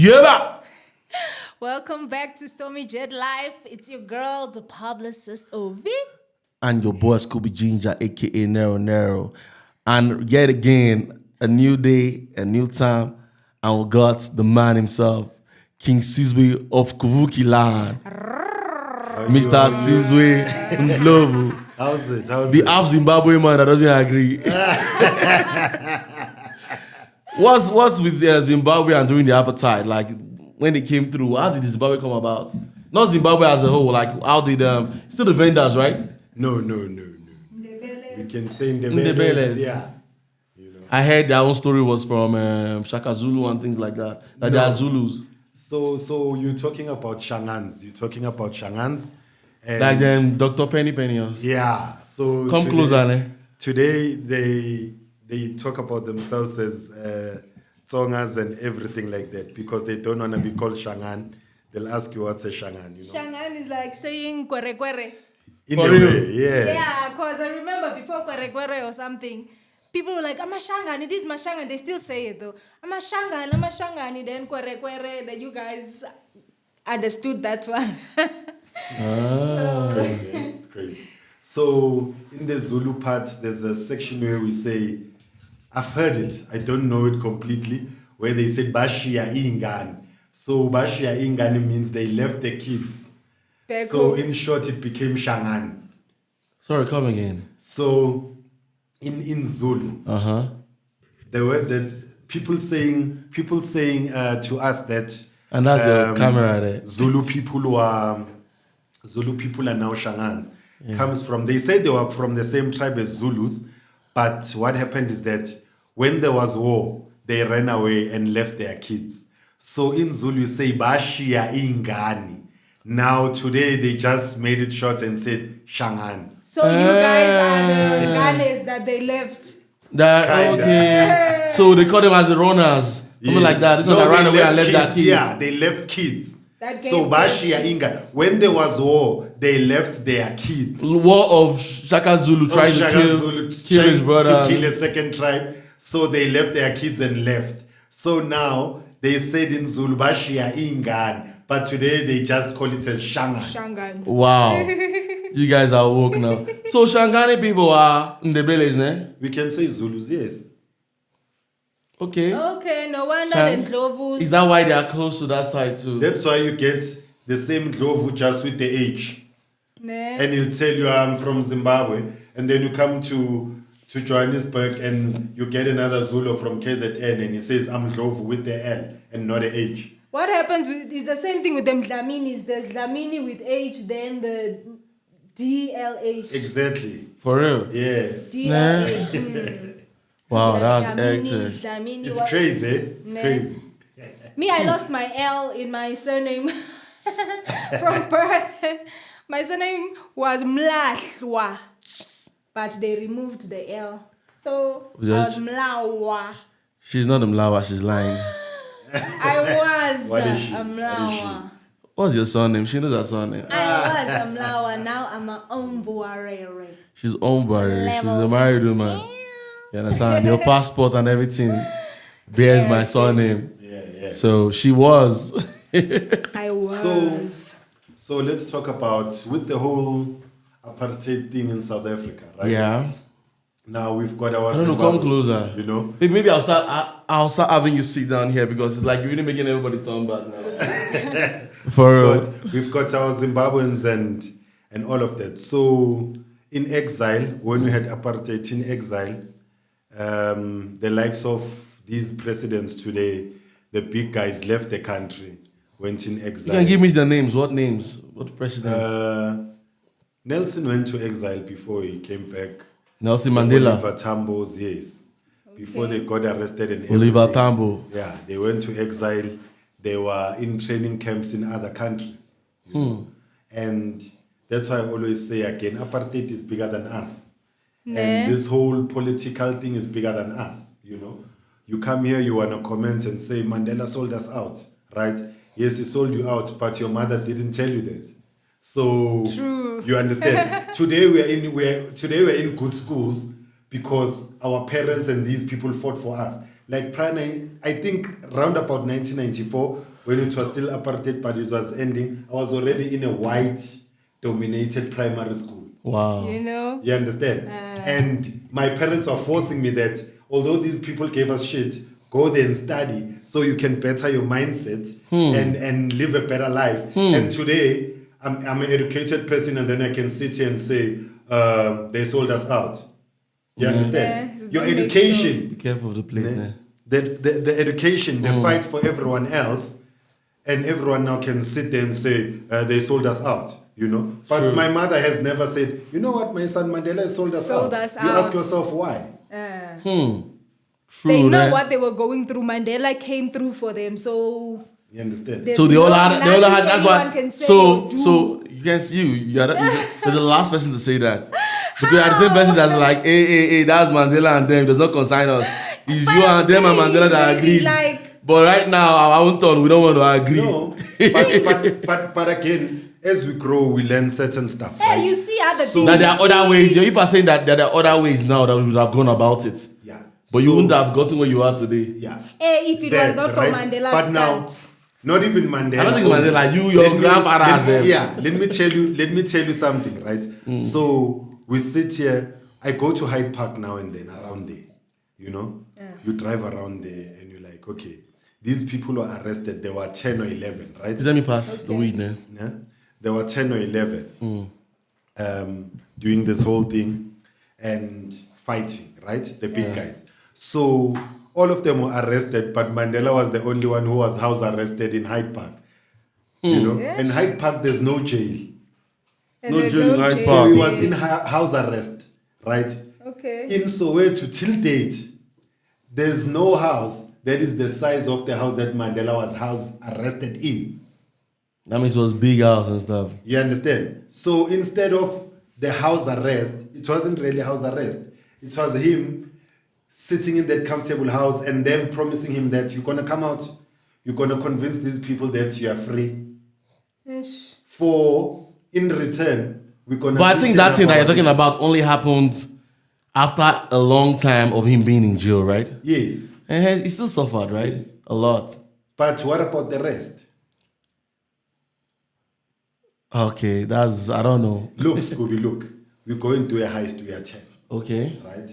Yeah. Welcome back to Stormy Jet Life. It's your girl, the publicist Ovi. And your boy Scooby Ginger, aka Nero Nero. And yet again, a new day, a new time, and we got the man himself, King Sizwe of Kuvuki Land. Mr. Sizwe Ndlovu. How's it? The half Zimbabwe man that doesn't agree. What's with Zimbabwe and during the apartheid? Like, when it came through, how did Zimbabwe come about? Not Zimbabwe as a whole. Like, how did still the vendors, right? No. We can say Ndebele. Yeah. I heard their own story was from Shaka Zulu and things like that. That they are Zulus. So you're talking about Shangans. And Like them, Dr. Penny. Yeah. So come today, closer, ne? Today they talk about themselves as Tsongas and everything like that because they don't want to be called Shangan. They'll ask you what's a Shangan, you know. Shangan is like saying kwere kwere. In a way, yeah. Yeah, because I remember before kwere kwere or something, people were like, I'm a Shangan, it is my Shangan. They still say it though. I'm a Shangan, then kwere kwere, that you guys understood that one. It's crazy. So in the Zulu part, there's a section where we say, I've heard it, I don't know it completely, where they said Bashia Ingani. So Bashia Ingani means they left the kids. So in short, it became Shangan. Sorry, come again. So in Zulu, the word that people saying to us that, and that's your camera there. Zulu people are now Shangans. Comes from, they say they were from the same tribe as Zulus, but what happened is that when there was war, they ran away and left their kids. So in Zulu, you say Bashia Ingani. Now today they just made it short and said Shangan. So you guys are the Ghanes that they left. Okay. So they call them as the runners. Something like that. It's not ran away and left their kids. Yeah, they left kids. So Bashia Inga, when there was war, they left their kids. War of Shaka Zulu trying to kill his brother. To kill a second tribe. So they left their kids and left. So now they said in Zulu Bashia Ingan, but today they just call it as Shangan. Wow. You guys are woke now. So Shangani people are in the village, ne? We can say Zulus, yes. Okay, no wonder the Ndlovus. Is that why they are close to that side too? That's why you get the same Ndlovu just with the H. And he'll tell you I'm from Zimbabwe. And then you come to Johannesburg and you get another Zulu from KZN and he says I'm Ndlovu with the L and not the H. What happens is the same thing with them Dlaminis. There's Dlamini with H, then the DLH. Exactly. For real? Yeah. DLH. Wow, that's excellent. It's crazy, It's crazy. Me, I lost my L in my surname from birth. My surname was Mlahlwa, but they removed the L. So I was Mlawa. She's not a Mlawa, she's lying. I was What is she? a Mlawa. What's your surname? She knows her surname. I was a Mlawa. Now I'm a Ombuarere. She's Ombuarere. She's a married woman. You understand? Your passport and everything bears my surname. Yeah. So she was. I was. So let's talk about with the whole apartheid thing in South Africa, right? Yeah. Now we've got our. I don't know. Come closer. You know. Maybe I'll start having you sit down here because it's like you're really making everybody turn back now. For real. We've got our Zimbabweans and all of that. So in exile, when we had apartheid in exile. The likes of these presidents today, the big guys left the country, went in exile. You can give me the names. What names? What presidents? Nelson went to exile before he came back. Nelson Mandela. Oliver Tambo's, yes. Okay. Before they got arrested and Oliver Tambo. Yeah, they went to exile. They were in training camps in other countries. You know? And that's why I always say again, apartheid is bigger than us. And this whole political thing is bigger than us, you know. You come here, you want to comment and say, Mandela sold us out, right? Yes, he sold you out, but your mother didn't tell you that. So true. You understand? Today we're in good schools because our parents and these people fought for us. Like I think round about 1994, when it was still apartheid, but it was ending, I was already in a white-dominated primary school. Wow. You know? You understand? And my parents were forcing me that, although these people gave us shit, go there and study so you can better your mindset and live a better life. And today, I'm an educated person, and then I can sit here and say, they sold us out. You understand? Yeah, Your make education, Be careful of the plate, man. the education, the fight for everyone else, and everyone now can sit there and say, they sold us out. You know, but my mother has never said, you know what, my son Mandela sold us out. You ask yourself why. True, They know right? what they were going through. Mandela came through for them, so You understand? there's So they all nothing had. That's anyone why. can say So or do. you can see you're the last person to say that. Because you're the same person that's like, hey, that's Mandela and them. Does not consign us. It's But you I'm and them and saying, Mandela that maybe, agreed. like- But right now, our own turn, we don't want to agree. No, but again, as we grow, we learn certain stuff. Hey, right? you see other So- things. That there are you other see. ways. You are saying that there are other ways now that we would have gone about it. Yeah. But you So- wouldn't have gotten where you are today. Yeah. Hey, if it was not for right? Mandela's But now, stunt. not even Mandela. I don't think only. Mandela, your Let me- grandfather let has me- them. Yeah, let me tell you something, right? So we sit here. I go to Hyde Park now and then around there. You know, you drive around there and you're like, okay, these people were arrested. There were 10 or 11, right? Let me pass the weed, man. Yeah? There were 10 or 11 doing this whole thing and fighting, right? The big guys. So all of them were arrested, but Mandela was the only one who was house arrested in Hyde Park. You know, Yes. in Hyde Park there's no jail, And No there's jail in Hyde jail. so Park. he was in house arrest, right? Okay. In Soweto till date, there's no house that is the size of the house that Mandela was house arrested in. That means it was big house and stuff. You understand? So instead of the house arrest, it wasn't really house arrest. It was him sitting in that comfortable house and them promising him that you're gonna come out, you're gonna convince these people that you are free. Ish. For in return, we're gonna. But I sit think in that thing that you're talking about. about only happened after a long time of him being in jail, right? Yes, And he still suffered, right? Yes. A lot. but what about the rest? Okay, I don't know. Look, Scooby, look. We're going to a heist. We are 10, Okay. right?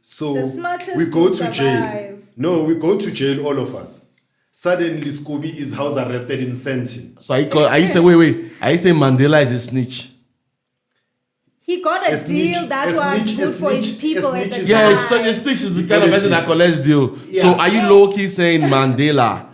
So The smartest we go will to jail. survive. No, we go to jail, all of us. Suddenly, Scooby is house arrested in Sentin. So are you saying, wait, are you saying Mandela is a snitch? He got a A deal snitch, that a was snitch, good a for his snitch, people a at the snitch is- Yeah, time. so a snitch is the You kind of got a person that deal. collects deal. Yeah. So are you low-key saying Mandela,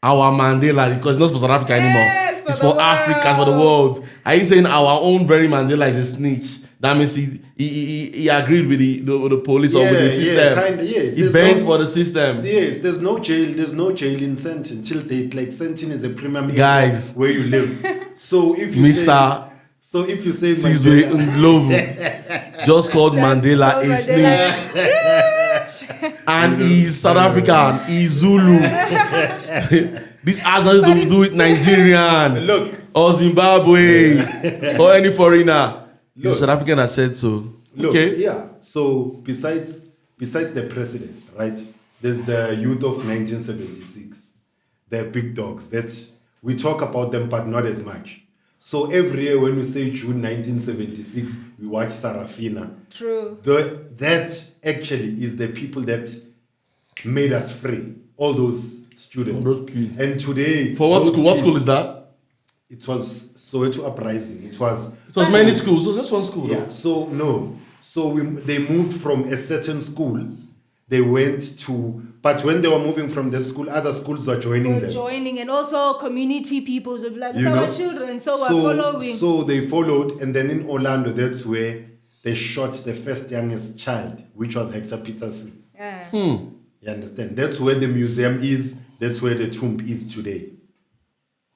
our Mandela, because it's not for South Africa anymore. Yes, for it's the for Africa, for the world. Are you saying our own very Mandela is a snitch? That means he agreed with the police or with the system. kinda, yes. He There's bent no- for the system. Yes, there's no jail in Sentin till date. Like Sentin is a premium area Guys. where you live. So if you Mr. say Sizwe Mandela- Ndlovu just called Mandela a snitch. And he's South African, he's Zulu. This has nothing to do with Nigerian Look. or Zimbabwe or any foreigner. He's South African that said so. Look, Okay. yeah. So besides the president, right? There's the youth of 1976, the big dogs that we talk about them, but not as much. So every year when we say June 1976, we watch Sarafina. True. That actually is the people that made us free. All those students. Okay. And today, For what those school? What kids- school is that? It was SOWETO UPRISING. It was Many schools. So just one school. yeah. So no. So they moved from a certain school. They went to, but when they were moving from that school, other schools were joining We're them. joining, and also community people will be like, it's You our know? children, so we're following. So they followed, and then in Orlando, that's where they shot the first youngest child, which was Hector Pieterson. Yeah. You understand? That's where the museum is. That's where the tomb is today,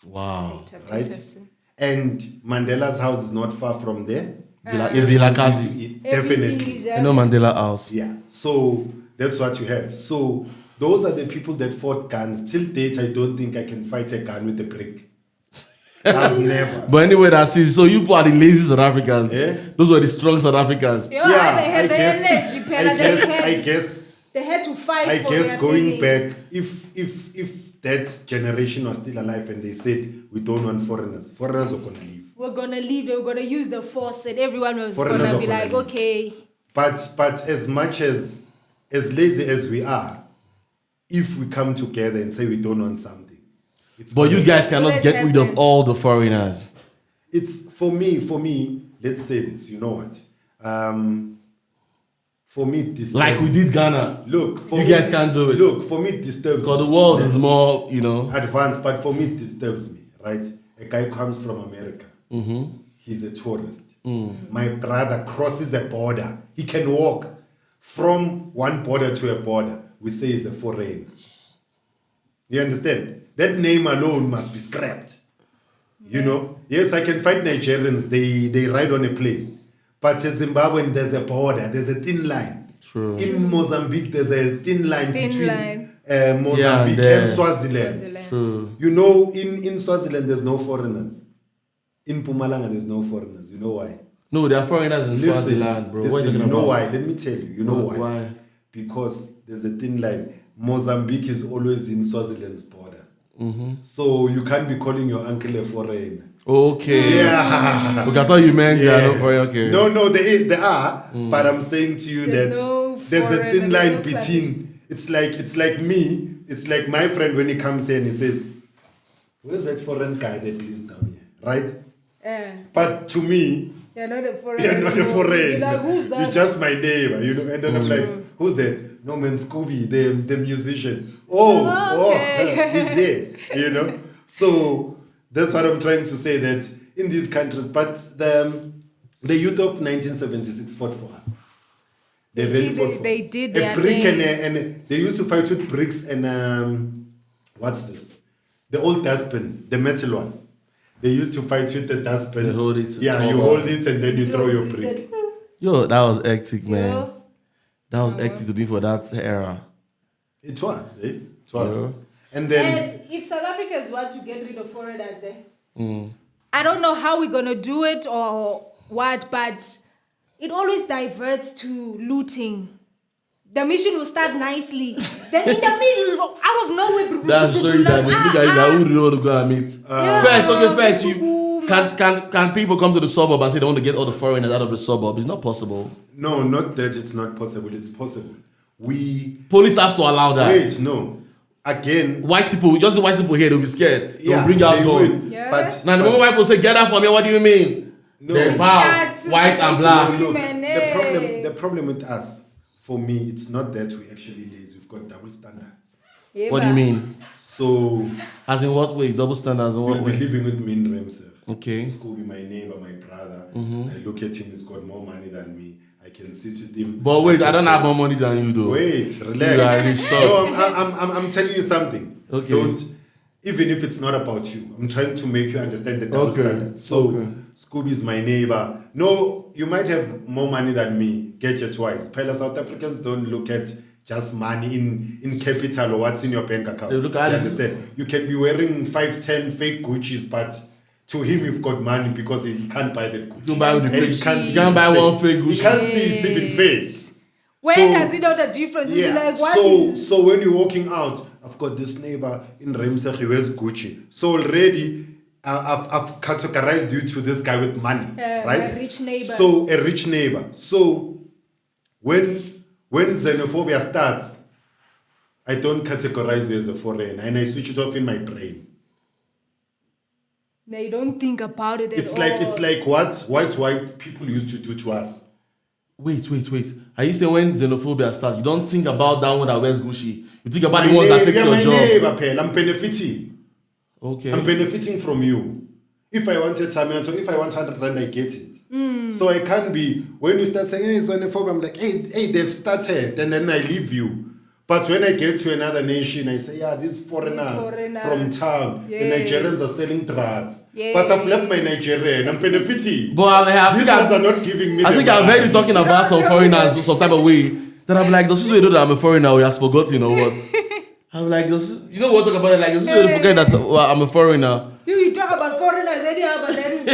Wow. right? Pieterson. And Mandela's house is not far from there. In Villa Kazi. Everything Definitely. is I know just- Mandela House. Yeah. So that's what you have. So those are the people that fought guns. Till date, I don't think I can fight a gun with a brick. I've never. But anyway, that's it. So you are the lazy South Africans. Yeah. Those were the strong South Africans. Yeah, they had the energy, Pella. I guess They had to fight I for guess their going thing. back, if that generation was still alive and they said, we don't want foreigners, foreigners are going to leave. We're going to leave, we're going to use the force, and everyone was going Foreigners to are be gonna like, leave. okay. But as much as lazy as we are, if we come together and say we don't want something, But you guys cannot Let's get rid of happen. all the foreigners. it's for me, let's say this, you know what? For me, it disturbs Like we did Ghana. Look, for You me, guys can't do it. Look, for me, it disturbs Because me. the world is more, Advanced, but for me, it disturbs me, right? A guy comes from America. He's a tourist. My brother crosses a border. He can walk from one border to a border. We say he's a foreigner. You understand? That name alone must be scrapped. You know? Yes, I can fight Nigerians. They ride on a plane. But in Zimbabwe, there's a border. There's a thin line. True. In Mozambique, there's a thin line between Mozambique there. and Swaziland. True. You know, in Swaziland, there's no foreigners. In Mpumalanga, there's no foreigners. You know why? No, there are foreigners in Swaziland, bro. What are you Listen, talking you know about? why? Let me tell you. You know why? Why? Because there's a thin line. Mozambique is always in Swaziland's border. So you can't be calling your uncle a foreigner. Okay. Yeah. Okay, I thought you meant there are no foreign. Okay. No, there are. But I'm saying to you There's that no there's a foreigner, thin there's line no between. It's like me. It's like my friend when he comes here and he says, "Where's that foreign guy that lives down here?" Right? Yeah. But to me, You're not a foreigner. you're not a foreigner. You're like, who's that? You're just my neighbor, you know. And then I'm like, "Who's that?" No man, Scooby, the musician. Oh, Okay. he's there, you know. So that's what I'm trying to say, that in these countries, but the youth of 1976 fought for us. They really fought for they us. did a their brick thing. and they used to fight with bricks and what's this? The old dustbin, the metal one. They used to fight with the dustbin. They hold it. Yeah, you hold it and then you throw your brick. Yo, that was hectic, man. Yo. That was hectic to be for that era. It was, eh? It was. Yeah. And then And if South Africans want to get rid of foreigners there, I don't know how we're going to do it or what, but it always diverts to looting. The mission will start nicely. Then in the middle, out of nowhere, That's showing that look at you, that who do you want to go and meet? First, you can people come to the suburb and say they want to get all the foreigners out of the suburb? It's not possible. no, not that it's not possible. It's possible. Police have to allow that. Wait, no. Again, White people, just the white people here, they'll be scared. They'll yeah, bring out they gun. will. Yeah. But Now the moment white people say get out from here, what do you mean? No. They It bow, starts white and with black. racism. look, Hey. the problem with us, for me, it's not that we actually lazy. We've got double standards. Yeah, What do you mean? So As in what way? Double standards in what you'll be way? living with me in Remser. Okay. Scooby, my neighbor, my brother. I look at him, he's got more money than me. I can sit with him. But wait, I don't have more money than you do. Wait, You are relax. stuck. No, I'm telling you something. Okay. Don't, even if it's not about you, I'm trying to make you understand the double Okay. standard. So, Okay. Scooby's my neighbor. No, you might have more money than me, gadget-wise. Pella South Africans don't look at just money in capital or what's in your bank account. They look at You it. understand? You can be wearing 5-10 fake Gucci's, but to him you've got money because he can't buy that Gucci. You buy with the And fake. he can't You see can't it's buy fake. one fake He Gucci. can't see it's even fake. When So- does he know the difference? He'll be like, what so, is... so when you're walking out, I've got this neighbor in Remseg, he wears Gucci. So already, I've categorized you to this guy with money, right? a rich neighbor. So a rich neighbor. So when xenophobia starts, I don't categorize you as a foreigner, and I switch it off in my brain. They don't think about it at It's all. like what white people used to do to us. Wait. Are you saying when xenophobia starts, you don't think about that one that wears Gucci? You think about the ones that take your my job. neighbor, pal. I'm benefiting. Okay. I'm benefiting from you. If I wanted time, so if I want 100 rand, I get it. So I can't be, when you start saying, hey, xenophobia, I'm like, hey, they've started, and then I leave you. But when I get to another nation, I say, yeah, these foreigners from town, Yes. the Nigerians are selling drugs. Yes. But I've left my Nigerian, I'm benefiting. But I These think ones are not giving me I the think I've money. heard you talking about some foreigners some type of way. Then I'm like, does this way know that I'm a foreigner or he has forgotten or what? I'm like, you know what talk about it? Like, does this way forget that I'm a foreigner? You talk about foreigners anyhow, but then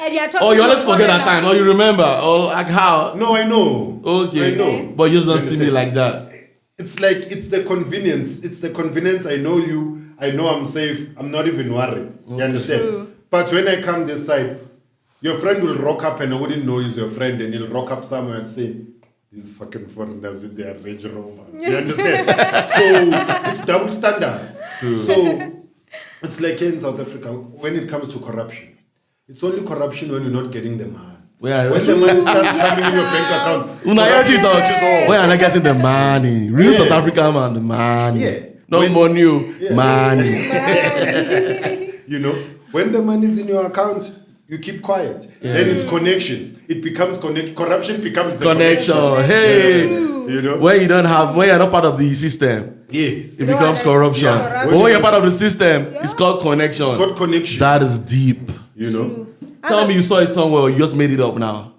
and you're talking Or you always about forget that foreigners. time, or you remember, or like how? No, I know. Okay. I know. But you just don't You see me understand? like that. It's like, it's the convenience. It's the convenience. I know you. I know I'm safe. I'm not even worried. You understand? True. But when I come this side, your friend will rock up and I wouldn't know he's your friend, and he'll rock up somewhere and say, these fucking foreigners with their Range Rovers. You understand? So it's double standards. True. So it's like here in South Africa, when it comes to corruption, it's only corruption when you're not getting the money. Yeah, When the money starts coming in your bank account, Una corruption yeti talk. switches off. When are not getting the money? Real South African man, the money. Yeah. No When- money, money. You know, when the money is in your account, you keep quiet. Then it's connections. It becomes corruption becomes the Connection. Hey. You know? When you don't have, when you're not part of the system, Yes. it don't becomes have corruption. corruption. But when you're part of the system, it's called connection. It's called connection. That is deep. You know? Tell me you saw it somewhere or you just made it up now.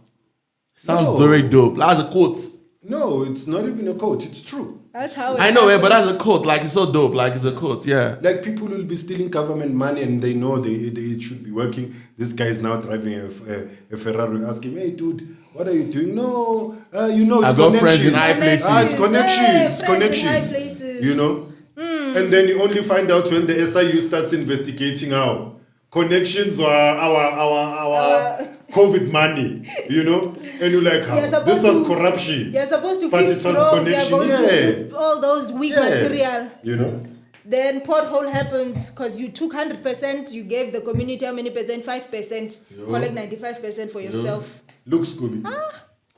Sounds No. very dope. That's a quote. No, it's not even a quote. It's true. That's how it I know it, but happens. that's a quote. Like it's so dope. Like it's a quote. Yeah. Like people will be stealing government money and they know it should be working. This guy is now driving a Ferrari, asking, hey dude, what are you doing? No, you know it's I've got connection. friends in high places. It's connection. Hey, It's friends in connection. high places. You know? And then you only find out when the SIU starts investigating how connections were our COVID money, you know? And you're like, how? You're supposed This was to- corruption. You're supposed to But fix it was road, connection, you're going yeah. to all those weak Yeah. material. You know? Then pothole happens because you took 100%, you gave the community how many percent? 5%. Collect 95% for yourself. Look, Scooby.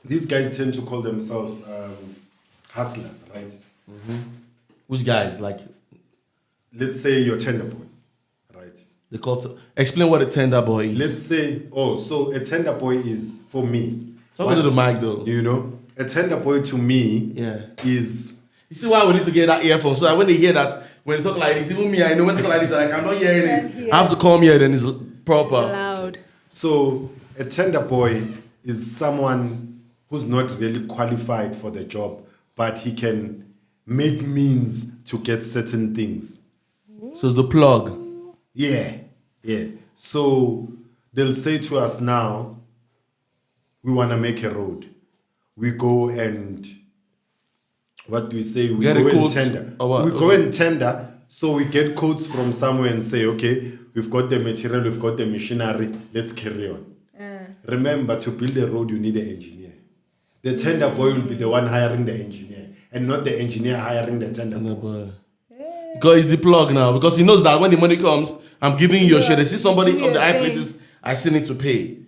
These guys tend to call themselves hustlers, right? Which guys? Like Let's say you're tender boys, right? they call. Explain what a tender boy is. Let's say, so a tender boy is for me. Talk to the mic though. You know, a tender boy to me Yeah. is You see why we need to get that earphone so that when they hear that, when they talk like this, even me, I know when they talk like this, like I'm not hearing it. I have to come here, then it's proper. Loud. so a tender boy is someone who's not really qualified for the job, but he can make means to get certain things. So it's the plug. Yeah. So they'll say to us now, we want to make a road. We go and, what do we say? We Get a go and quote tender. or what? We go and tender, so we get quotes from somewhere and say, okay, we've got the material, we've got the machinery, let's carry on. Remember, to build a road, you need an engineer. The tender boy will be the one hiring the engineer, and not the engineer hiring the tender boy. Because it's the plug now. Because he knows that when the money comes, I'm giving you your share. They see somebody Do on your the high thing. places, I still need to pay.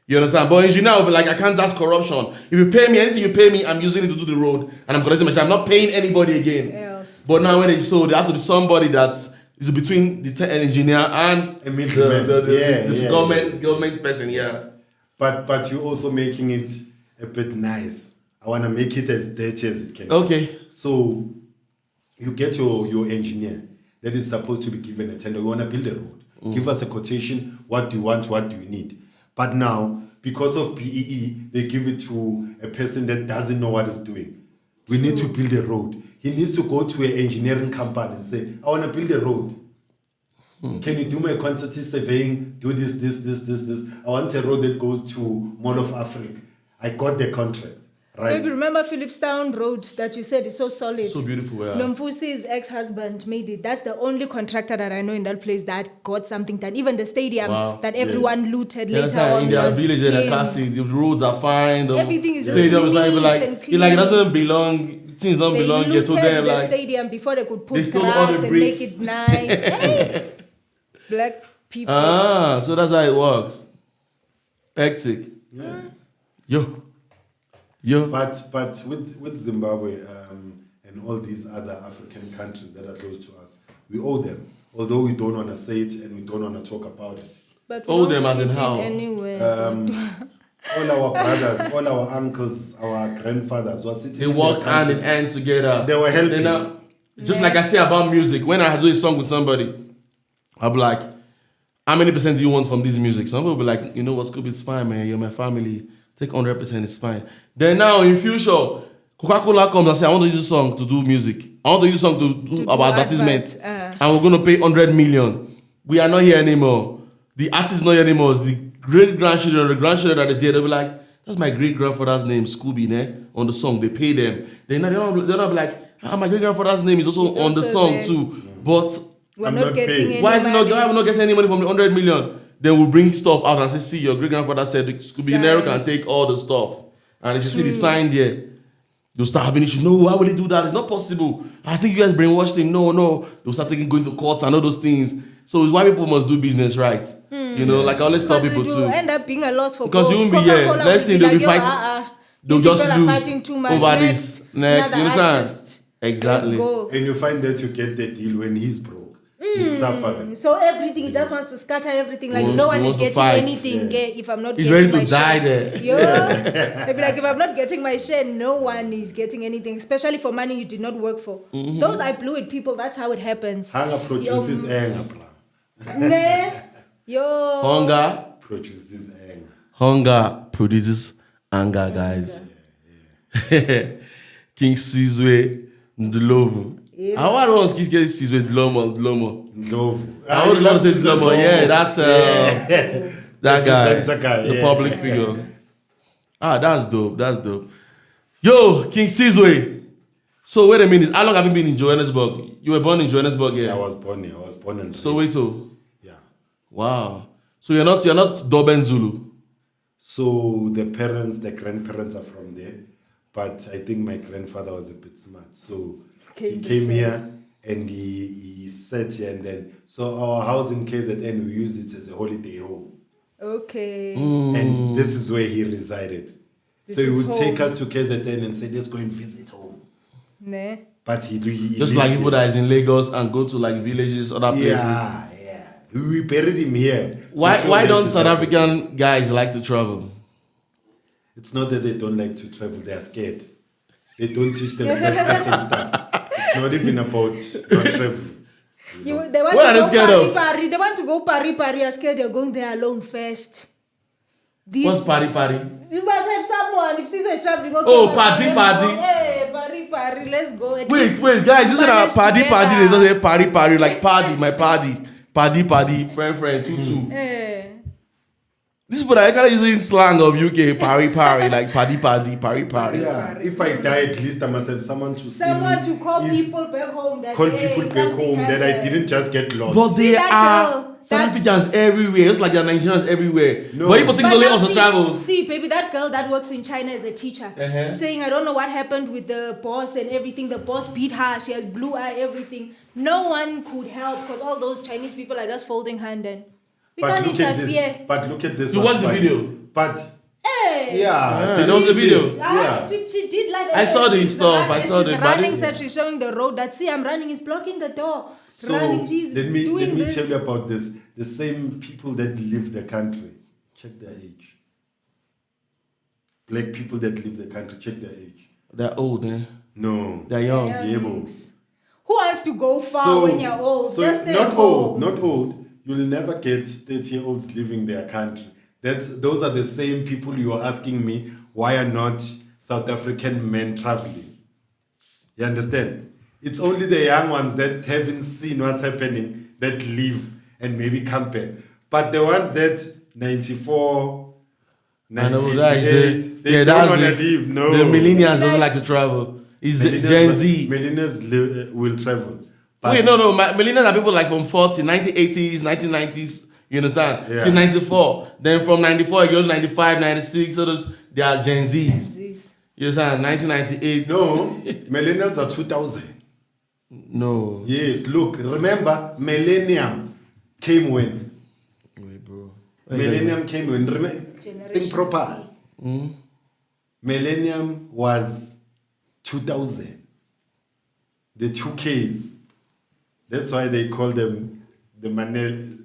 You understand? But engineer will be like, I can't, that's corruption. If you pay me, anything you pay me, I'm using it to do the road. And I'm collecting my share. I'm not paying anybody again. Else. But now when they so there has to be somebody that is between the engineer and A middleman. the Yeah. government person, yeah. But you're also making it a bit nice. I want to make it as dirty as it can be. Okay. So you get your engineer that is supposed to be given a tender. We want to build a road. Give us a quotation. What do you want? What do you need? But now, because of PEE, they give it to a person that doesn't know what it's doing. We need to build a road. He needs to go to an engineering company and say, I want to build a road. Can you do my quantity surveying? Do this. I want a road that goes to Mall of Africa. I got the contract, right? Maybe remember Philipstown Road that you said is so solid. So beautiful, yeah. Nomfusi's ex-husband made it. That's the only contractor that I know in that place that got something done. Even the stadium Wow. that everyone looted You later understand? on In their was village, in the in. classic, the roads are fine. The Everything is just stadium is not even neat like and it's like it clean. doesn't belong. Things don't They belong yet to looted them. the Like stadium before they could They put stole all the grass and bricks. make it nice. Hey, black people. so that's how it works. Hectic. Yeah. Yo. But with Zimbabwe and all these other African countries that are close to us, we owe them. Although we don't want to say it and we don't want to talk about it. But Owe we them don't as in fit how? Anywhere. All our brothers, all our uncles, our grandfathers were sitting They in worked their hand country. in hand together. They were helping. Then just like I say about music, when I do a song with somebody, I'll be like, how many percent do you want from this music? Some people will be like, you know what, Scooby, it's fine, man. You're my family. Take 100%, it's fine. Then now in future, Coca-Cola comes and says, I want to use this song to do music. I want to use this song to do our advertisement. advert, And we're going to pay 100 million. We are not here anymore. The artist is not here anymore. It's the great-grandchildren or the grandchildren that is here. They'll be like, that's my great-grandfather's name, Scooby, ne? On the song. They pay them. They're not be like, my great-grandfather's name is also It's on the also song there. too. But We're not getting paid. any Why is it not? money. Why are we not getting any money from the 100 million? Then we'll bring stuff out and say, see, your great grandfather said the Scooby can take all the stuff, and if you see the sign there, they'll start having issues. No, why would he do that? It's not possible. I think you guys brainwashed him. No. They'll start going to courts and all those things. So it's why people must do business right. You know, like I always tell people Because it too. will end up being a loss for Because both. you won't be Coca-Cola here. Next will thing be they'll be like, fighting. you They'll just people are lose fighting too much. over this. Next, you another understand? artist. Exactly. Let's go. And you find that you get the deal when he's broke. He's suffering. So everything, he just wants to scatter everything. Like Wants- no one he is wants to getting fight. anything if I'm not He's getting ready to my die share. there. Yeah. They'll be like, if I'm not getting my share, no one is getting anything, especially for money you did not work for. Those I blew it, people. That's how it happens. Hunger produces anger, bro. Nah. Yo. Hunger. Produces anger. Hunger produces anger, guys. King Sizwe, Ndlovu. Yeah. I want to get Sizwe, Ndlovu. Ndlovu. I would love to say Ndlovu. Yeah, that guy, That's a guy, the yeah. public figure. That's dope. That's dope. Yo, King Sizwe. So wait a minute. How long have you been in Johannesburg? You were born in Johannesburg, yeah. I was born here. I was born in Soweto. Yeah. Wow. So you're not Durban Zulu. So the grandparents are from there, but I think my grandfather was a bit smart. So he came here and he sat here, and then so our house in KZN, we used it as a holiday home. Okay. And this is where he resided. This so he is would home. take us to KZN and say, let's go and visit home. Nah. But he Just like people that is in Lagos and go to like villages, other places. Yeah. We buried him here. Why don't South African guys like to travel? It's not that they don't like to travel, they are scared. They don't teach themselves certain stuff. It's not even about not traveling. They want What are they to scared go of? Pari. They want to go Pari. Are scared they're going there alone first. What's party? You must have someone. If Sizwe is traveling, okay. Oh, let's party. go. Hey, Pari, let's go. At Wait, least guys, you said that manage party, they together. don't say party, like party, my party. Party, friend, tutu. This is what I kind of using slang of UK, party, like party. Yeah, if I die, at least I must have someone to see Someone me. to call If- people back home. That Call hey, people back something home that I happened. didn't just get lost. But See there that are girl? South That's- Africans everywhere. It's like there are Nigerians everywhere. No. But people think But only now also travel. see, baby, that girl that works in China is a teacher. Saying, I don't know what happened with the boss and everything. The boss beat her. She has blue eye, everything. No one could help because all those Chinese people are just folding hand and we can't look at interfere. this. But look at this. You what's watched the funny. video? But Hey! yeah, there was a video. Yeah. She did like that. I saw the She's stuff. running- I saw the she's running, body. stuff. She's showing the road. That see, I'm running. He's blocking the door. So running. She's let me doing this. tell you about this. The same people that leave the country, check their age. Black people that leave the country, check their age. They're old, eh? No. They're young. Yeah. Yebo. Who wants to go far when you're old? So Just stay not at old, home. not old. You'll never get 30-year-olds leaving their country. Those are the same people you are asking me why are not South African men traveling. You understand? It's only the young ones that haven't seen what's happening that leave and maybe come back. But the ones that 94, I know 98, guys. they don't want to leave. No. The millennials don't like to travel. It's Gen Z. Millennials will travel. But Wait, no. Millennials are people like from 40, 1980s, 1990s. You understand? Yeah. Till 94. Then from 94, it goes 95, 96. So they are Gen Zs. You understand? 1998. no, millennials are 2000. No. Yes, look, remember, millennium came when? Wait, bro. Millennium came when? Generation Think proper. Z. Millennium was 2000. The 2Ks. That's why they call them the millenniums.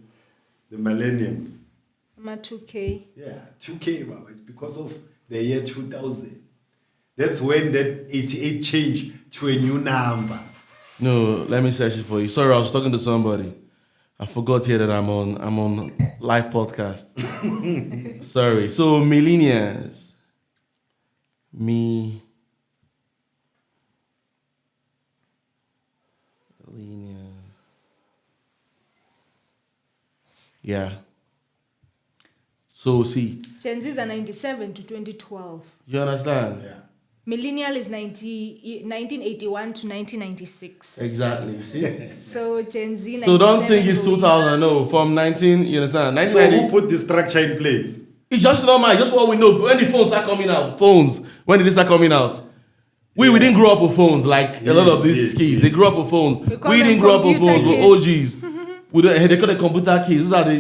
I'm at 2K. Yeah, 2K, Baba. It's because of the year 2000. That's when that 88 changed to a new number. No, let me search it for you. Sorry, I was talking to somebody. I forgot here that I'm on live podcast. Sorry. So millennials. Millennials. Yeah. So see, Gen Zs are 97 to 2012. you understand? Yeah. Millennial is 1981 to 1996. Exactly. You see. So Gen Z. So don't think it's going 2000. No, from 19. You understand? So 1990. who put the structure in place? It's just normal. It's just what we know. When the phones start coming out, when did they start coming out? We didn't grow up with phones like a lot of these kids. They grew up with phones. We call We them didn't grow up with computer phones. kids. We're OGs. They call it computer kids. These are the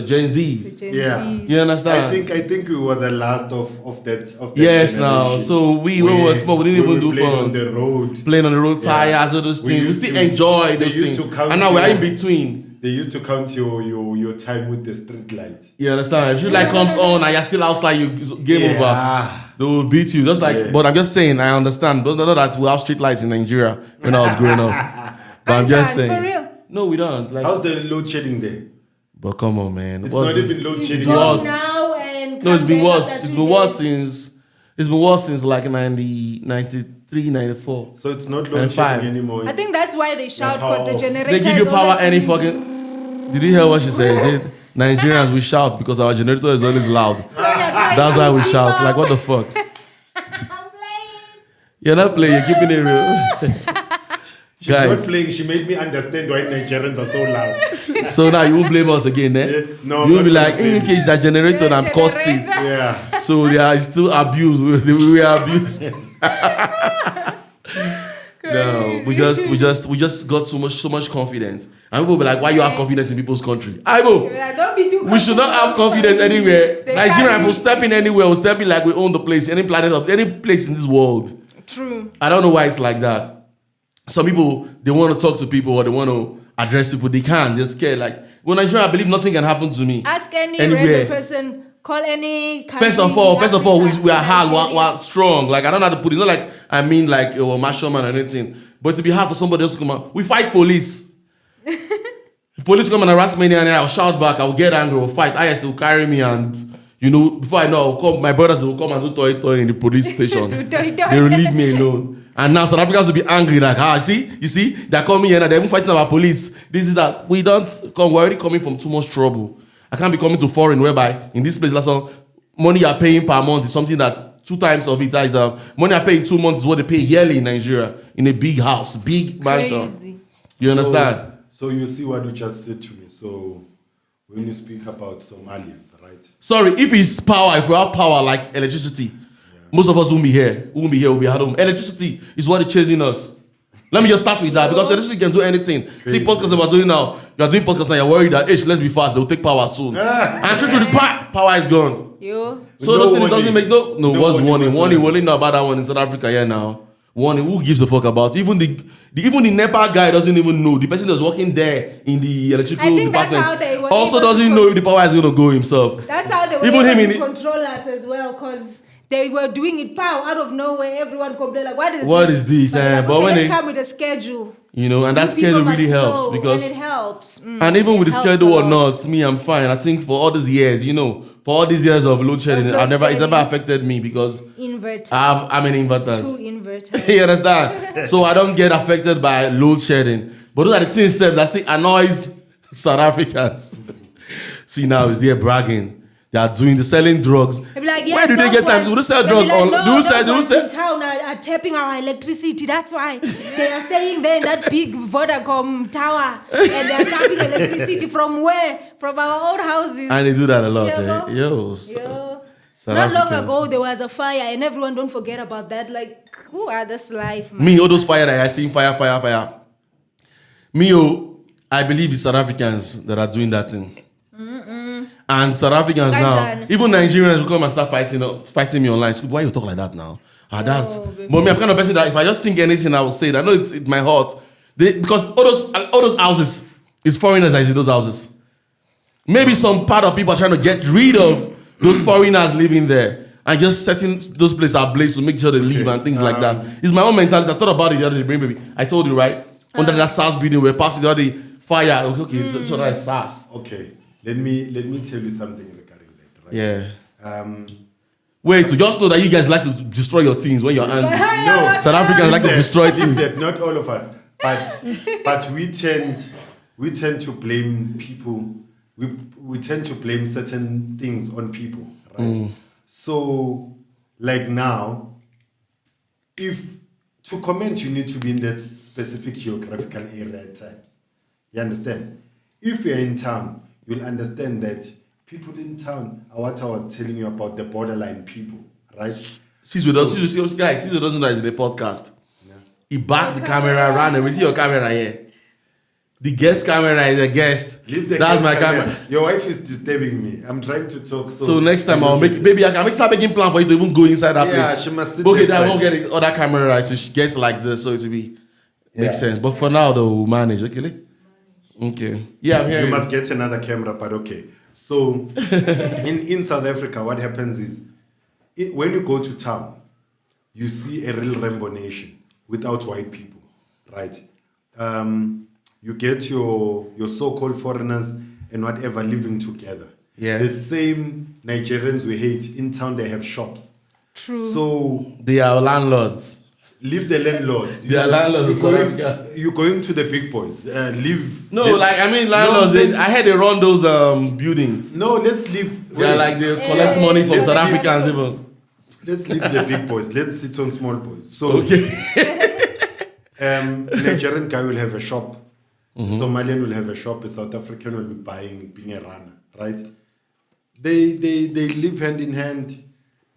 Gen Zs. Gen Yeah. Zs. You understand? I think we were the last of that Yes, now. generation. So when we were small, we didn't even do playing on phones. the road. Playing on the road, Yeah. tires, all those We things. We used still to- enjoy they those used things. to count And now we're in your- between. They used to count your time with the street light. You understand? If you like comes on and you're still outside, you game over. They will beat you. Just like, but I'm just saying, I understand. Don't know that we have street lights in Nigeria when I was growing up. But I'm just saying. For real. No, we don't. Like, How's the load shedding there? but come on, man. It's What's not it? even load It's shedding. was. gone now and No, it's been come back worse. after It's 2 been worse days. since like 93, 94. So it's not And load 5. shedding anymore. I think that's why they shout because the power. generator They give you is power always any doing- fucking. Did you hear what she said? She said, Nigerians, we shout because our generator is always loud. So you're trying That's to why we keep shout. up. Like, what the fuck? I'm playing. You're not playing, you're keeping it real. She's not Guys, playing. She made me understand why Nigerians are so loud. so now you won't blame us again, eh? Yeah, no, You'll I'm be not like, gonna hey, blame okay, it's that generator and cost it. Generator. Yeah. So they are still abused. We are abused. No, we just got so much confidence. And people be like, why you have confidence in people's country? I know. Like, don't be too We should not have confidence anywhere. They Nigeria, carry- if we step in anywhere, we step in like we own the place, any planet of any place in this world. True. I don't know why it's like that. Some people, they want to talk to people or they want to address people. They can't. They're scared. Like, well, Nigeria, I believe nothing can happen to me. Ask any Anywhere. random person. Call any country. First of all, Africa, we are hard, Nigeria. we're strong. Like, I don't know how to put it. It's not like I mean like a martial man or anything. But to be hard for somebody else to come out. We fight police. If police come and harass me and I'll shout back, I'll get angry, I'll fight. IS will carry me and before I know, I'll come, my brothers will come and do toy in the police station. Do toy-toy. They will leave me alone. And now South Africans will be angry, like, you see, they're coming here and they're even fighting about police. This is that. We don't come, we're already coming from too much trouble. I can't be coming to foreign whereby in this place, last one, money you're paying per month is something that 2 times of it is money I pay in 2 months is what they pay yearly in Nigeria in a big house, big mansion. Crazy. You understand? So you see what you just said to me. So when you speak about Somalians, right? Sorry, if it's power, if we have power like electricity, most of us won't be here. We won't be here, we'll be at home. Electricity is what is chasing us. Let me just start with that because electricity can do anything. See, podcasts that we're doing now, you're doing podcasts now, you're worried that, let's be fast, they'll take power soon. And true to the power is gone. You. So No those things warning. doesn't make no what's warning warning? whatsoever. Warning, we only know about that one in South Africa here now. Warning, who gives a fuck about? Even the NEPA guy doesn't even know. The person that's working there in the electrical I think that's department how they were also able to doesn't know if the power is gonna go himself. That's how they were Even him able in to it- control us as well, because they were doing it out of nowhere. Everyone complained like, "What is What this?" is this? But, they're like, But okay, when let's they- come with a schedule. And that You people schedule really must helps know, because and it helps. and even with It the helps schedule a or lot. not, me, I'm fine. I think for all these years, for all these years of load shedding, Of load it's shedding. never affected me because Inverter. I'm an inverter. 2 inverters. You understand? So I don't get affected by load shedding. But those are the things that still annoys South Africans. See now, is there bragging? They are selling drugs. They'll be like, Where do they those get time? ones- Do they sell they'll be drugs? like, Or no, do you those sell? ones in town are tapping our electricity. That's why they are staying there in that big Vodacom tower, and they are tapping electricity from where? From our own houses. And they do that a lot. Yeah, Eh? bro. Yo. South Not long Africans. ago, there was a fire, and everyone don't forget about that. Like, who are this life, man? Me, all those fire that I see, fire. Me, I believe it's South Africans that are doing that thing. And South Africans now, Kanjani. even Nigerians will come and start fighting me online. So why you talk like that now? That's. baby. But me, I'm kind of person that if I just think anything, I will say it. I know it's my heart. Because all those houses, it's foreigners that is in those houses. Maybe some part of people are trying to get rid of those foreigners living there and just setting those places ablaze to make sure they leave and things like that. It's my own mentality. I thought about it the other day, brain baby. I told you, right? Under that SARS building, we're passing the other fire. Okay, so that's SARS. Okay. Let me tell you something regarding that, right? Yeah. Wait, so just know that you guys like to destroy your things when you're angry. No, South Africans like to destroy things. that, not all of us, but we tend to blame people. We tend to blame certain things on people, right? So, like now, if to comment, you need to be in that specific geographical area at times. You understand? If you're in town, you'll understand that people in town are what I was telling you about the borderline people, right? Sizwe doesn't know that it's a podcast. Yeah. He backed the camera around and we see your camera here. The guest camera is a guest. Leave the That's guest my camera. Your wife is disturbing me. I'm trying to talk. So next time maybe I can start making plan for you to even go inside that place. Yeah, she must sit Okay, then I inside. won't get the other camera right, so she gets like this, so it will be makes sense. But for now, though, we'll manage. Okay. Yeah, I'm here. You must get another camera, but okay. So in South Africa, what happens is when you go to town, you see a real rainbow nation without white people, right? You get your so-called foreigners and whatever living together. Yeah. The same Nigerians we hate in town, they have shops. True. So They are landlords. leave the landlords. They are landlords in South Africa. You're going to the big boys. Leave. Landlords. I heard they run those buildings. No, let's leave. They're like they collect money from South Africans even. Let's leave the big boys. Let's sit on small boys. So, Nigerian guy will have a shop. Somalian will have a shop. A South African will be being a runner, right? They live hand in hand.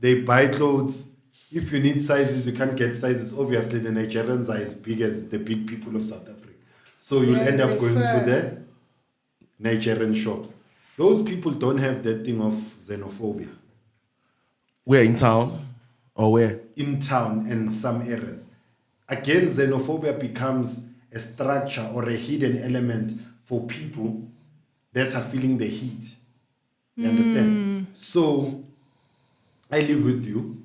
They buy clothes. If you need sizes, you can't get sizes. Obviously, the Nigerians are as big as the big people of South Africa. So you'll end up going to the Nigerian shops. Those people don't have that thing of xenophobia. Where in town? Or where? In town and some areas. Again, xenophobia becomes a structure or a hidden element for people that are feeling the heat. You understand? So, I live with you.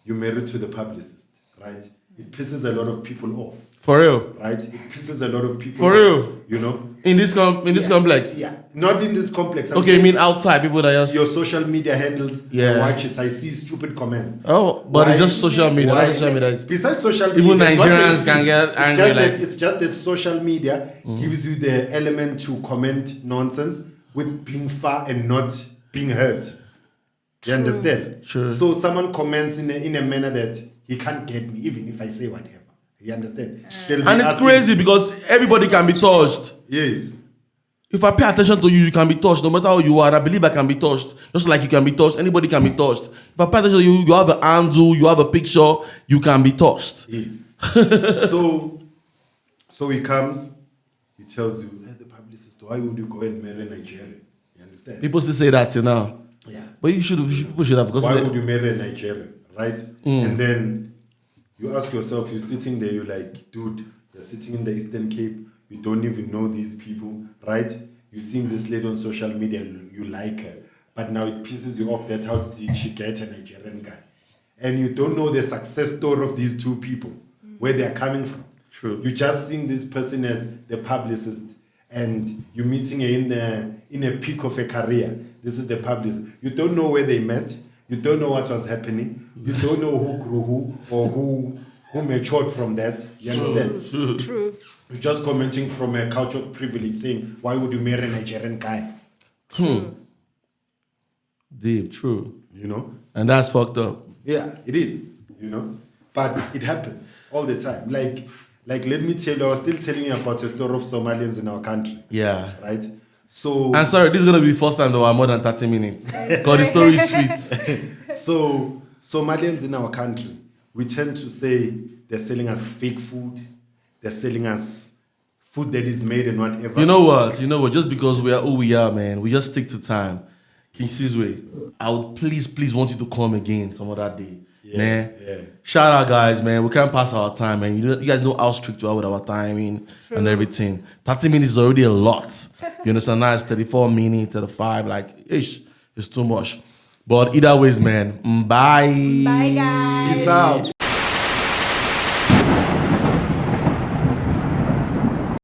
You're married to the publicist, right? It pisses a lot of people off. For real? Right? It pisses a lot of people For off. real? You know? In this complex? Yeah. Not in this complex. I'm Okay, I saying mean outside, people that just... your social media handles. Yeah. I watch it. I see stupid comments. Oh, but it's just social media. Why? That's social media. Besides social media, Even that's what Nigerians they can feel. get angry. It's just that social media gives you the element to comment nonsense with being far and not being heard. You understand? True. So someone comments in a manner that he can't get me, even if I say whatever. You understand? They'll be And it's asking- crazy because everybody can be touched. Yes. If I pay attention to you, you can be touched. No matter how you are, and I believe I can be touched. Just like you can be touched, anybody can be touched. If I pay attention to you, you have an handle, you have a picture, you can be touched. Yes. so he comes, he tells you, hey, the publicist, why would you go and marry Nigerian? You understand? People still say that, you know. Yeah. But people should have. Because Why would you marry a Nigerian, right? And then you ask yourself, you're sitting there, you're like, dude, you're sitting in the Eastern Cape, you don't even know these people, right? You're seeing this lady on social media, you like her, but now it pisses you off that how did she get a Nigerian guy? And you don't know the success story of these two people, where they're coming from. True. You're just seeing this person as the publicist, and you're meeting her in a peak of a career. This is the publicist. You don't know where they met. You don't know what was happening. You don't know who grew who or who matured from that. You understand? True. You're just commenting from a couch of privilege, saying, "Why would you marry a Nigerian guy?" Deep, true. You know? And that's fucked up. Yeah, it is. You know, but it happens all the time. Like let me tell you, I was still telling you about the story of Somalians in our country. Yeah. Right. So. And sorry, this is gonna be the first time though, more than 30 minutes. Because the story is sweet. So Somalians in our country, we tend to say they're selling us fake food. They're selling us food that is made and whatever. You know what? Just because we are who we are, man, we just stick to time. King Sizwe, I would please want you to come again some other day. Yeah, man. yeah. Shout out, guys, man. We can't pass our time, man. You guys know how strict we are with our timing and everything. 30 minutes is already a lot. You understand? Now it's 34 minutes, 35. Like, it's too much. But either ways, man. Bye. Bye, guys. Peace out.